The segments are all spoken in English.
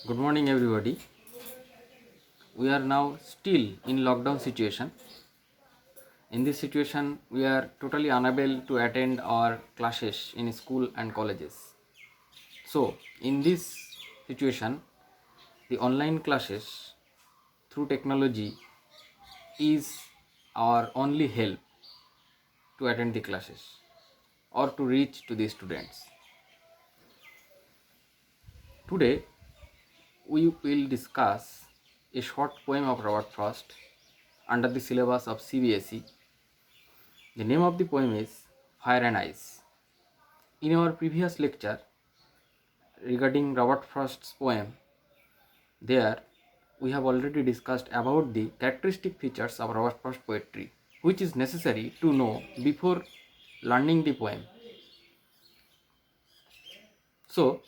Good morning, everybody. We are now still in lockdown situation. In this situation, we are totally unable to attend our classes in school and colleges. So, in this situation, the online classes through technology is our only help to attend the classes or to reach to the students. Today, we will discuss a short poem of Robert Frost under the syllabus of CBSE. The name of the poem is Fire and Ice. In our previous lecture regarding Robert Frost's poem, there we have already discussed about the characteristic features of Robert Frost poetry, which is necessary to know before learning the poem. So,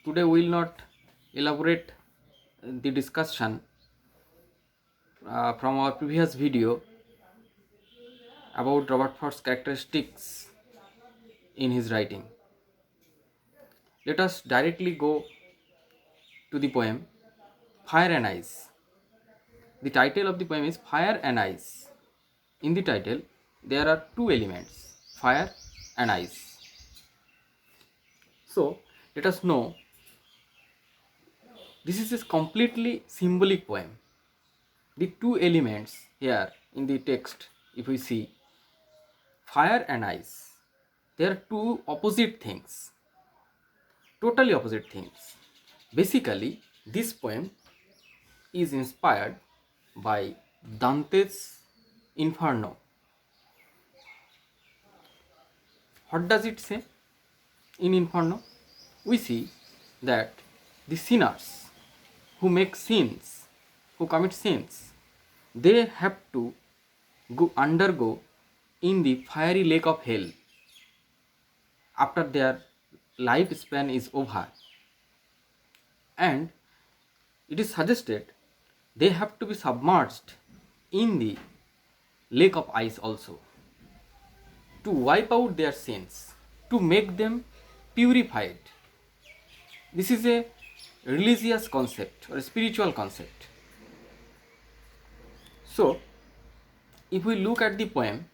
today we will not elaborate the discussion from our previous video about Robert Frost's characteristics in his writing. Let us directly go to the poem Fire and Ice. The title of the poem is Fire and Ice. In the title, there are two elements, fire and ice. So, let us know this is a completely symbolic poem. The two elements here in the text, if we see fire and ice, they are two opposite things, totally opposite things. Basically, this poem is inspired by Dante's Inferno. What does it say in Inferno? We see that the sinners who make sins, who commit sins, they have to undergo in the fiery lake of hell after their lifespan is over. And it is suggested they have to be submerged in the lake of ice also to wipe out their sins, to make them purified. This is a religious concept or a spiritual concept. So, if we look at the poem,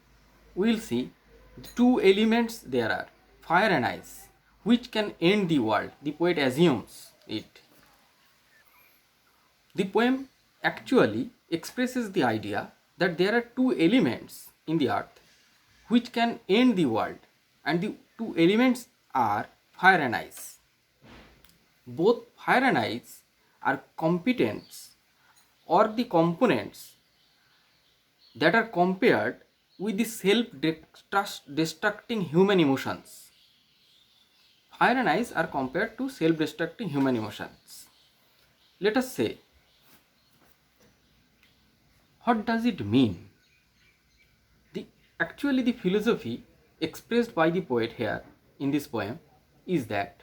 we will see the two elements there are fire and ice, which can end the world. The poet assumes it. The poem actually expresses the idea that there are two elements in the earth which can end the world, and the two elements are fire and ice. Both fire and ice are competents or the components that are compared with the self-destructing human emotions. Fire and ice are compared to self-destructing human emotions. Let us say, what does it mean? Actually, the philosophy expressed by the poet here in this poem is that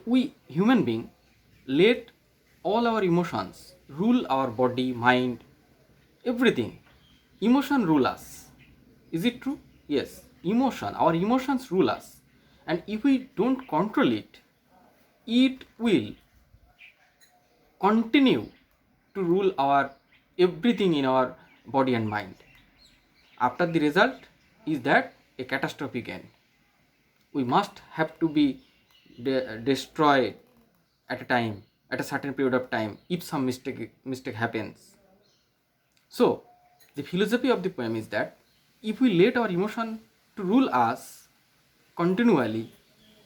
we human beings let all our emotions rule our body, mind, everything. Emotion rule us. Is it true? Yes. Our emotions rule us. And if we don't control it, it will continue to rule our everything in our body and mind. After the result is that a catastrophic end. We must have to be destroyed at a time, at a certain period of time, if some mistake happens. So, the philosophy of the poem is that if we let our emotion to rule us continually,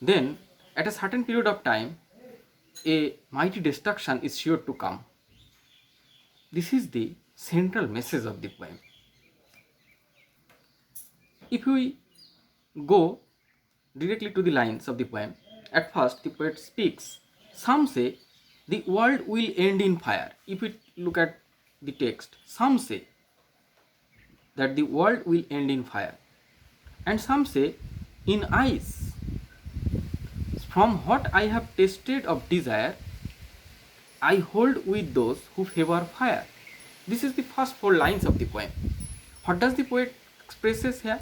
then at a certain period of time, a mighty destruction is sure to come. This is the central message of the poem. If we go directly to the lines of the poem, at first the poet speaks. Some say the world will end in fire. If we look at the text, some say that the world will end in fire, and some say in ice. From what I have tasted of desire, I hold with those who favor fire. This is the first four lines of the poem. What does the poet expresses here?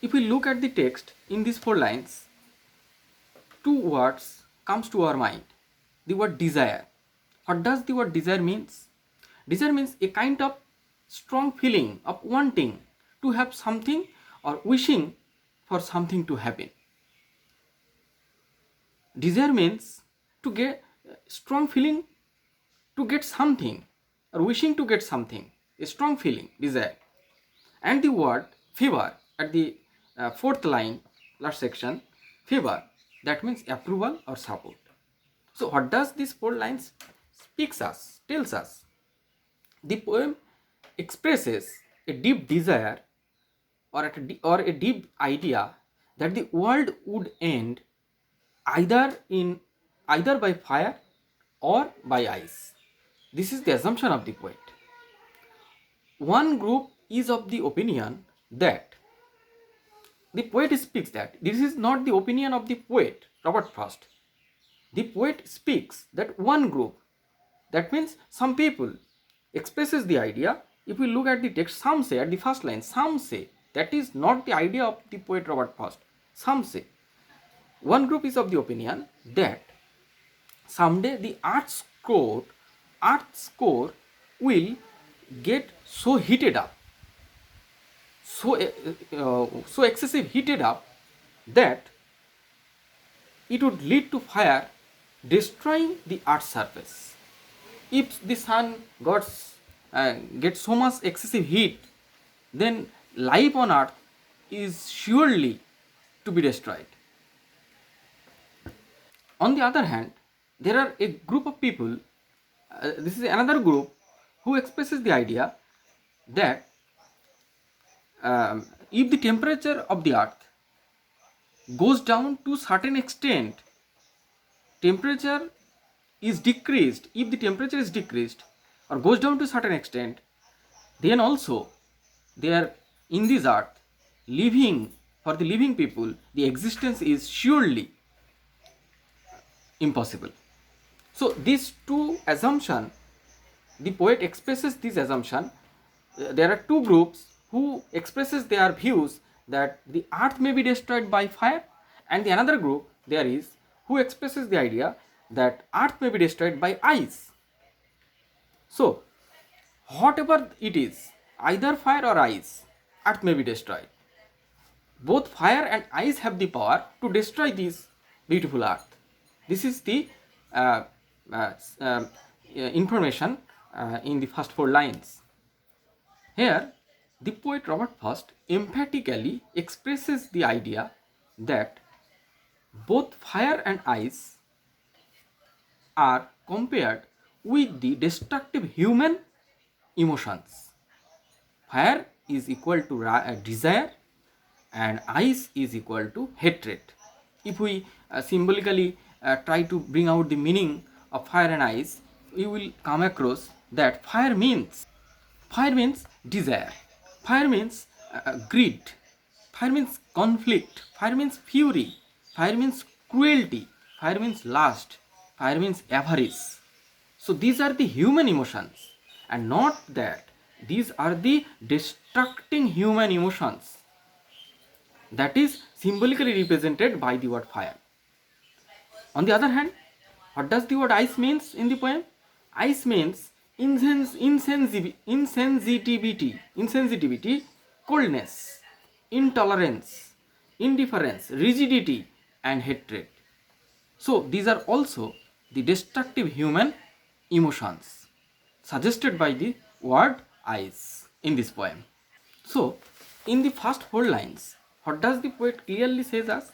If we look at the text in these four lines, two words comes to our mind? The word desire. What does the word desire means? Desire means a kind of strong feeling of wanting to have something or wishing for something to happen. Desire means to get strong feeling to get something or wishing to get something, a strong feeling, desire. And the word favor at the fourth line, last section, favor, that means approval or support. So what does these 4 lines tells us? The poem expresses a deep desire or a deep idea that the world would end either by fire or by ice. This is the assumption of the poet. One group is of the opinion that the poet speaks that this is not the opinion of the poet Robert Frost. The poet speaks that one group, that means some people, expresses the idea. If we look at the text, some say at the first line, some say that is not the idea of the poet Robert Frost. Some say one group is of the opinion that someday the Earth's core will get so heated up, so excessive heated up that it would lead to fire destroying the Earth's surface. If the sun gets so much excessive heat, then life on Earth is surely to be destroyed. On the other hand, there are a group of people, this is another group, who expresses the idea that if the temperature of the Earth goes down to certain extent, temperature is decreased, if the temperature is decreased or goes down to certain extent, then also there in this earth, for the living people, the existence is surely impossible. So these two assumptions, the poet expresses this assumption. There are two groups who expresses their views that the earth may be destroyed by fire, and the another group there is who expresses the idea that earth may be destroyed by ice. So whatever it is, either fire or ice, earth may be destroyed. Both fire and ice have the power to destroy this beautiful earth. This is the information in the first 4 lines. Here, the poet Robert Frost emphatically expresses the idea that both fire and ice are compared with the destructive human emotions. Fire is equal to desire and ice is equal to hatred. If we symbolically try to bring out the meaning of fire and ice, we will come across that fire means desire, fire means greed, fire means conflict, fire means fury, fire means cruelty, fire means lust, fire means avarice. So these are the human emotions, and not that these are the destructing human emotions that is symbolically represented by the word fire. On the other hand, what does the word ice means in the poem? Ice means insensitivity, coldness, intolerance, indifference, rigidity, and hatred. So these are also the destructive human emotions suggested by the word ice in this poem. So in the first 4 lines, what does the poet clearly says us?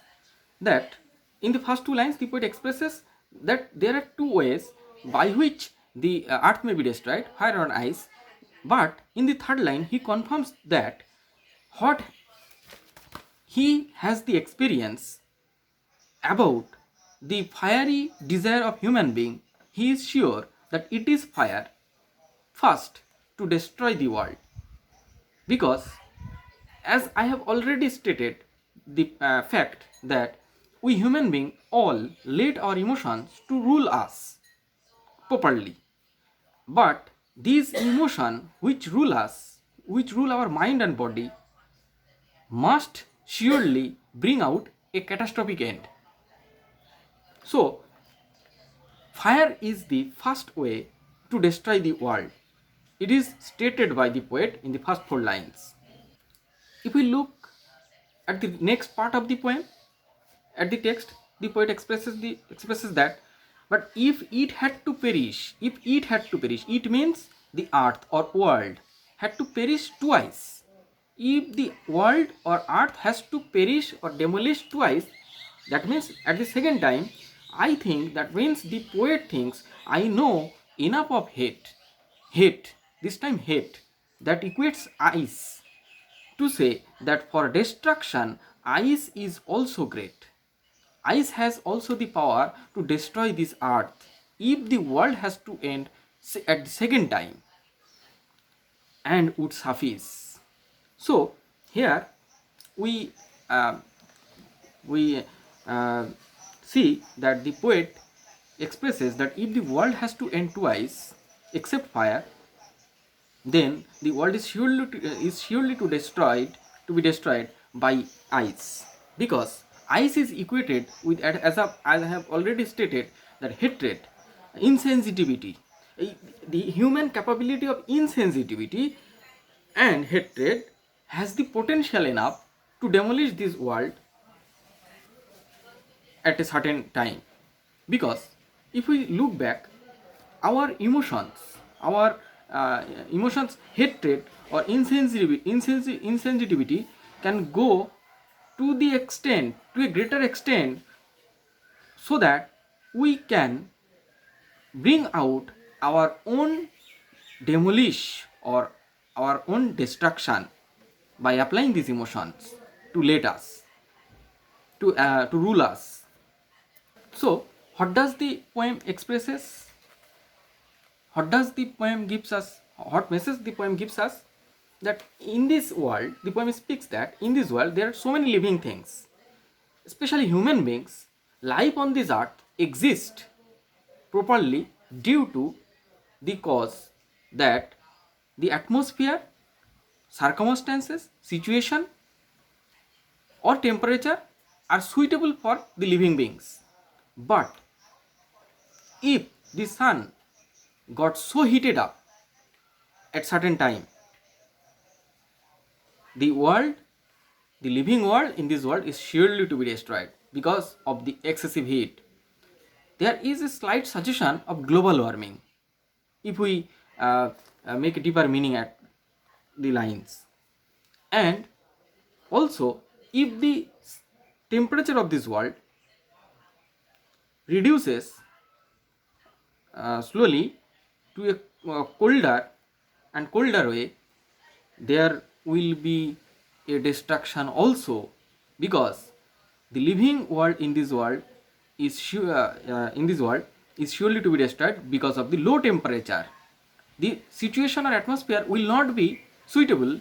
That in the first 2 lines the poet expresses that there are 2 ways by which the earth may be destroyed, fire or ice, but in the 3rd line he confirms that what he has the experience about the fiery desire of human being, he is sure that it is fire first to destroy the world, because as I have already stated the fact that we human beings all let our emotions to rule us properly, but these emotions which rule us, which rule our mind and body, must surely bring out a catastrophic end. So fire is the first way to destroy the world. It is stated by the poet in the first four lines. If we look at the next part of the poem, at the text, the poet expresses that, but if it had to perish, it means the earth or world had to perish twice. If the world or earth has to perish or demolish twice, that means at the second time, I think that means the poet thinks I know enough of hate, this time hate, that equates ice, to say that for destruction, ice is also great. Ice has also the power to destroy this earth if the world has to end at the second time, and would suffice. So here we uh, we uh, see that the poet expresses that if the world has to end twice except fire, then the world is surely to be destroyed by ice, because ice is equated with, as I have already stated, that hatred, insensitivity, the human capability of insensitivity and hatred has the potential enough to demolish this world at a certain time. Because if we look back, our emotions, hatred or insensitivity can go to a greater extent, so that we can bring out our own demolish or our own destruction by applying these emotions to let us, to rule us. So, what does the poem expresses? What does the poem gives us? What message the poem gives us? That in this world, the poem speaks that in this world there are so many living things, especially human beings. Life on this earth exists properly due to the cause that the atmosphere, circumstances, situation, or temperature are suitable for the living beings. But if the sun got so heated up at certain time, the world, the living world in this world is surely to be destroyed because of the excessive heat. There is a slight suggestion of global warming if we make a deeper meaning at the lines. And also, if the temperature of this world reduces slowly to a colder and colder way, there will be a destruction also, because the living world in this world is surely to be destroyed because of the low temperature. The situation or atmosphere will not be suitable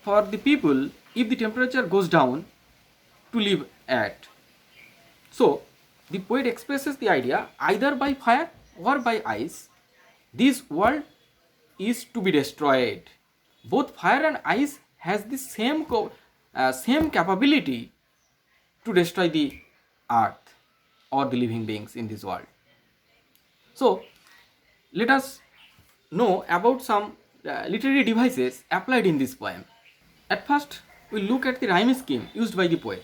for the people if the temperature goes down to live at. So, the poet expresses the idea either by fire or by ice, this world is to be destroyed. Both fire and ice has the same capability to destroy the earth or the living beings in this world. So, let us know about some literary devices applied in this poem. At first, we look at the rhyme scheme used by the poet.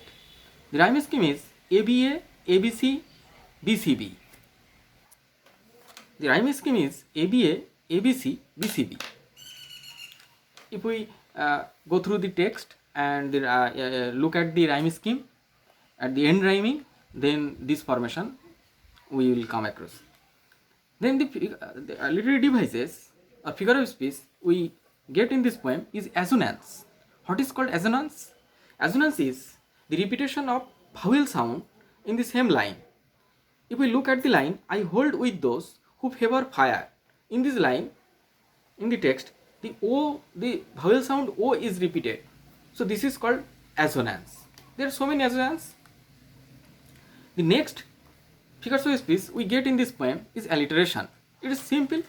The rhyme scheme is ABA, ABC, BCB. The rhyme scheme is ABA, ABC, BCB. If we go through the text and look at the rhyme scheme, at the end rhyming, then this formation we will come across. Then the literary devices or figure of speech we get in this poem is assonance. What is called assonance? Assonance is the repetition of vowel sound in the same line. If we look at the line, I hold with those who favor fire. In this line, in the text, the vowel sound O is repeated. So this is called assonance. There are so many assonances. The next figures of speech we get in this poem is alliteration. It is simple.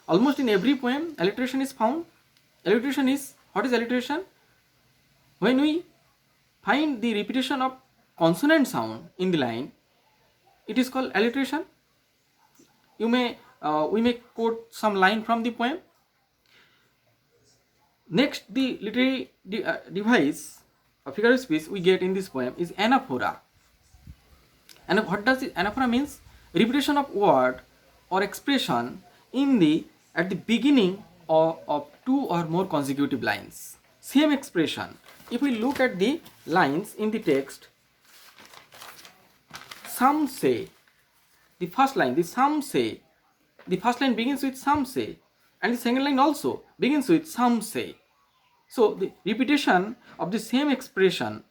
Almost in every poem, alliteration is found. Alliteration is, what is alliteration? When we find the repetition of consonant sound in the line, it is called alliteration. we may quote some line from the poem. Next, the literary device or figure of speech we get in this poem is anaphora. And what does it, anaphora means? Repetition of word or expression in the at the beginning of two or more consecutive lines. Same expression. If we look at the lines in the text, some say, the first line, the first line begins with some say, and the second line also begins with some say. So the repetition of the same expression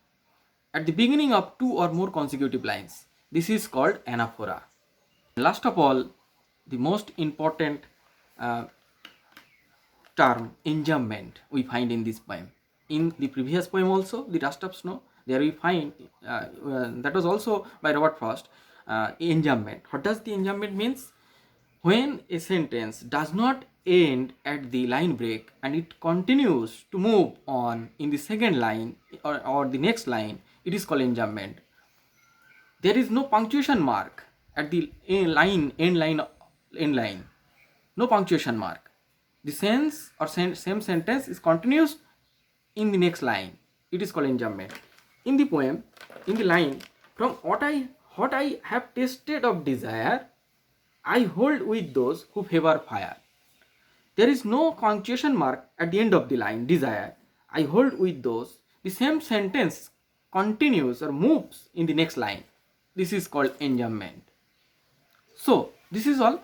at the beginning of two or more consecutive lines, this is called anaphora. Last of all, the most important term, enjambment, we find in this poem. In the previous poem also, The Dust of Snow, there we find, that was also by Robert Frost, enjambment. What does the enjambment means? When a sentence does not end at the line break and it continues to move on in the second line or the next line, it is called enjambment. There is no punctuation mark at the end line, no punctuation mark. The sense or same sentence is continuous in the next line. It is called enjambment. In the poem, in the line, from what I have tasted of desire, I hold with those who favor fire. There is no punctuation mark at the end of the line, desire. I hold with those. The same sentence continues or moves in the next line. This is called enjambment. So, this is all.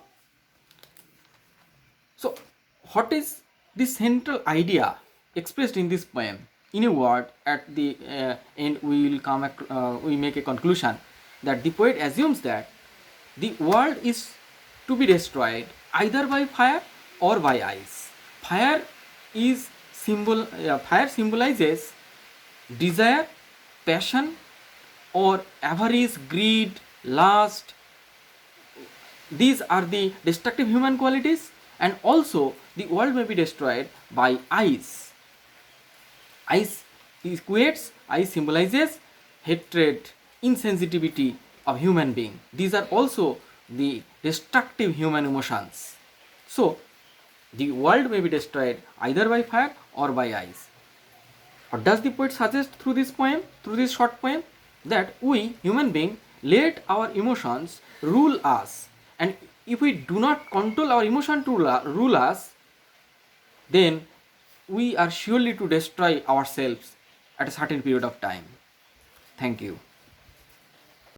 So, what is the central idea expressed in this poem? In a word, at the end, we make a conclusion that the poet assumes that the world is to be destroyed either by fire or by ice. Fire symbolizes desire, passion, or avarice, greed, lust. These are the destructive human qualities, and also the world may be destroyed by ice. Ice symbolizes hatred, insensitivity of human being. These are also the destructive human emotions. So, the world may be destroyed either by fire or by ice. What does the poet suggest through this poem, through this short poem? That we, human beings, let our emotions rule us. And if we do not control our emotion to rule us, then we are surely to destroy ourselves at a certain period of time. Thank you.